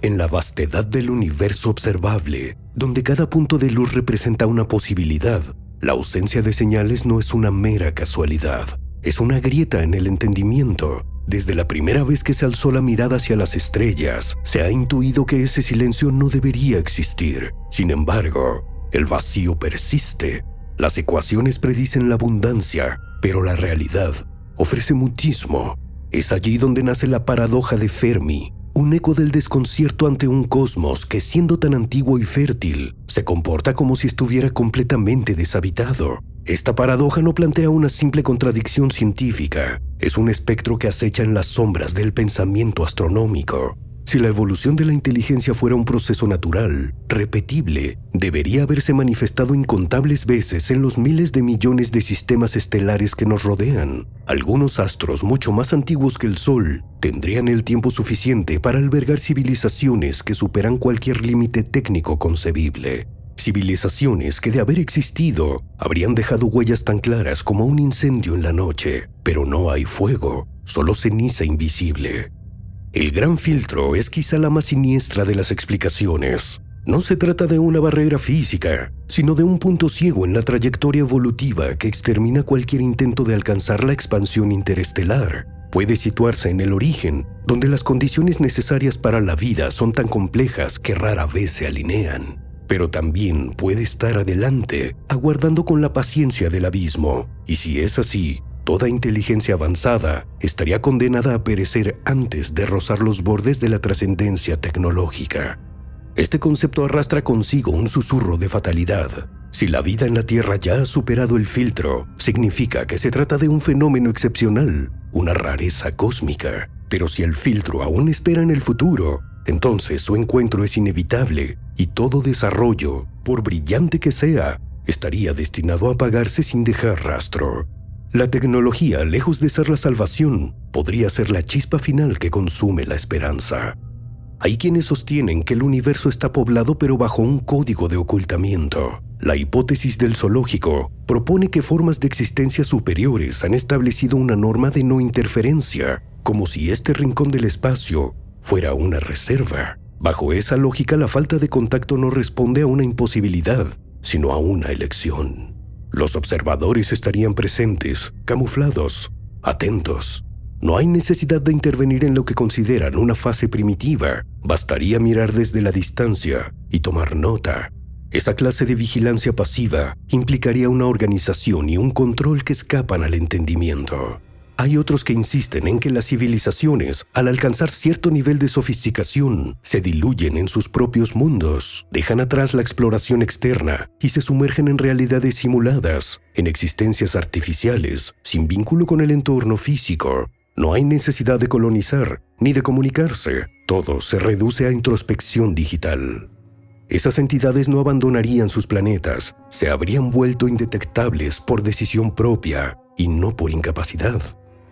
En la vastedad del universo observable, donde cada punto de luz representa una posibilidad, la ausencia de señales no es una mera casualidad, es una grieta en el entendimiento. Desde la primera vez que se alzó la mirada hacia las estrellas, se ha intuido que ese silencio no debería existir. Sin embargo, el vacío persiste. Las ecuaciones predicen la abundancia, pero la realidad ofrece muchísimo. Es allí donde nace la paradoja de Fermi, un eco del desconcierto ante un cosmos que, siendo tan antiguo y fértil, se comporta como si estuviera completamente deshabitado. Esta paradoja no plantea una simple contradicción científica, es un espectro que acecha en las sombras del pensamiento astronómico. Si la evolución de la inteligencia fuera un proceso natural, repetible, debería haberse manifestado incontables veces en los miles de millones de sistemas estelares que nos rodean. Algunos astros mucho más antiguos que el Sol tendrían el tiempo suficiente para albergar civilizaciones que superan cualquier límite técnico concebible. Civilizaciones que, de haber existido, habrían dejado huellas tan claras como un incendio en la noche. Pero no hay fuego, solo ceniza invisible. El gran filtro es quizá la más siniestra de las explicaciones. No se trata de una barrera física, sino de un punto ciego en la trayectoria evolutiva que extermina cualquier intento de alcanzar la expansión interestelar. Puede situarse en el origen, donde las condiciones necesarias para la vida son tan complejas que rara vez se alinean. Pero también puede estar adelante, aguardando con la paciencia del abismo. Y si es así, toda inteligencia avanzada estaría condenada a perecer antes de rozar los bordes de la trascendencia tecnológica. Este concepto arrastra consigo un susurro de fatalidad. Si la vida en la Tierra ya ha superado el filtro, significa que se trata de un fenómeno excepcional, una rareza cósmica. Pero si el filtro aún espera en el futuro, entonces su encuentro es inevitable y todo desarrollo, por brillante que sea, estaría destinado a apagarse sin dejar rastro. La tecnología, lejos de ser la salvación, podría ser la chispa final que consume la esperanza. Hay quienes sostienen que el universo está poblado pero bajo un código de ocultamiento. La hipótesis del zoológico propone que formas de existencia superiores han establecido una norma de no interferencia, como si este rincón del espacio fuera una reserva. Bajo esa lógica, la falta de contacto no responde a una imposibilidad, sino a una elección. Los observadores estarían presentes, camuflados, atentos. No hay necesidad de intervenir en lo que consideran una fase primitiva. Bastaría mirar desde la distancia y tomar nota. Esa clase de vigilancia pasiva implicaría una organización y un control que escapan al entendimiento. Hay otros que insisten en que las civilizaciones, al alcanzar cierto nivel de sofisticación, se diluyen en sus propios mundos, dejan atrás la exploración externa y se sumergen en realidades simuladas, en existencias artificiales, sin vínculo con el entorno físico. No hay necesidad de colonizar ni de comunicarse, todo se reduce a introspección digital. Esas entidades no abandonarían sus planetas, se habrían vuelto indetectables por decisión propia y no por incapacidad.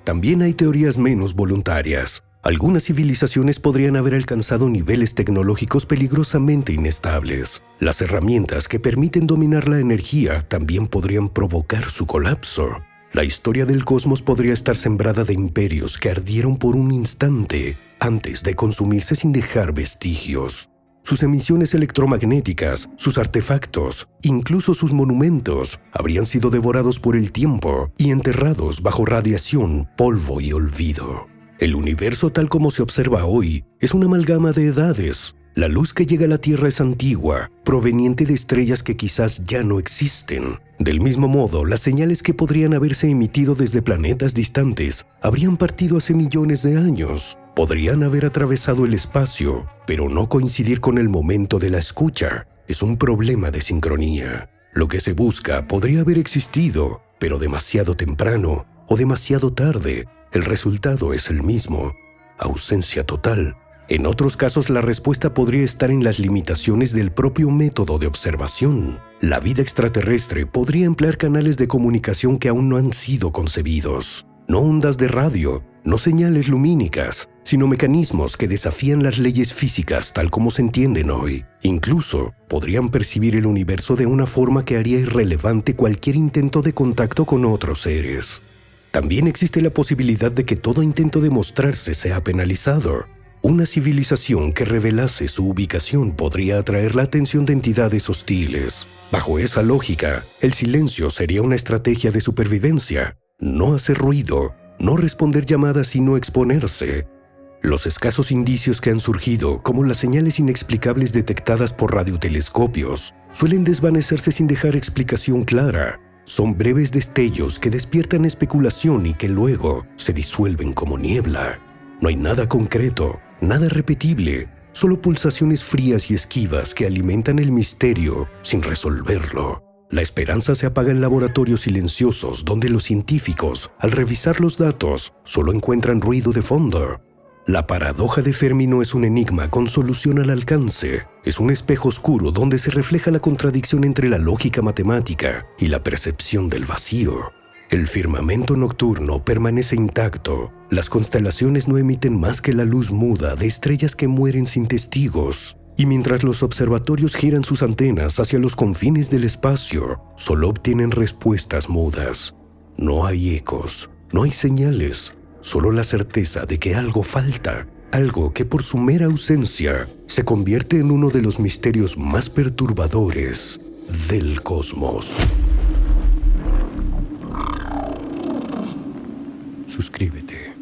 También hay teorías menos voluntarias. Algunas civilizaciones podrían haber alcanzado niveles tecnológicos peligrosamente inestables. Las herramientas que permiten dominar la energía también podrían provocar su colapso. La historia del cosmos podría estar sembrada de imperios que ardieron por un instante antes de consumirse sin dejar vestigios. Sus emisiones electromagnéticas, sus artefactos, incluso sus monumentos, habrían sido devorados por el tiempo y enterrados bajo radiación, polvo y olvido. El universo tal como se observa hoy es una amalgama de edades. La luz que llega a la Tierra es antigua, proveniente de estrellas que quizás ya no existen. Del mismo modo, las señales que podrían haberse emitido desde planetas distantes habrían partido hace millones de años. Podrían haber atravesado el espacio, pero no coincidir con el momento de la escucha. Es un problema de sincronía. Lo que se busca podría haber existido, pero demasiado temprano o demasiado tarde. El resultado es el mismo: ausencia total. En otros casos, la respuesta podría estar en las limitaciones del propio método de observación. La vida extraterrestre podría emplear canales de comunicación que aún no han sido concebidos. No ondas de radio, no señales lumínicas, sino mecanismos que desafían las leyes físicas tal como se entienden hoy. Incluso podrían percibir el universo de una forma que haría irrelevante cualquier intento de contacto con otros seres. También existe la posibilidad de que todo intento de mostrarse sea penalizado. Una civilización que revelase su ubicación podría atraer la atención de entidades hostiles. Bajo esa lógica, el silencio sería una estrategia de supervivencia. No hacer ruido, no responder llamadas y no exponerse. Los escasos indicios que han surgido, como las señales inexplicables detectadas por radiotelescopios, suelen desvanecerse sin dejar explicación clara. Son breves destellos que despiertan especulación y que luego se disuelven como niebla. No hay nada concreto, nada repetible, solo pulsaciones frías y esquivas que alimentan el misterio sin resolverlo. La esperanza se apaga en laboratorios silenciosos donde los científicos, al revisar los datos, solo encuentran ruido de fondo. La paradoja de Fermi no es un enigma con solución al alcance. Es un espejo oscuro donde se refleja la contradicción entre la lógica matemática y la percepción del vacío. El firmamento nocturno permanece intacto. Las constelaciones no emiten más que la luz muda de estrellas que mueren sin testigos. Y mientras los observatorios giran sus antenas hacia los confines del espacio, solo obtienen respuestas mudas. No hay ecos, no hay señales. Solo la certeza de que algo falta, algo que por su mera ausencia se convierte en uno de los misterios más perturbadores del cosmos. Suscríbete.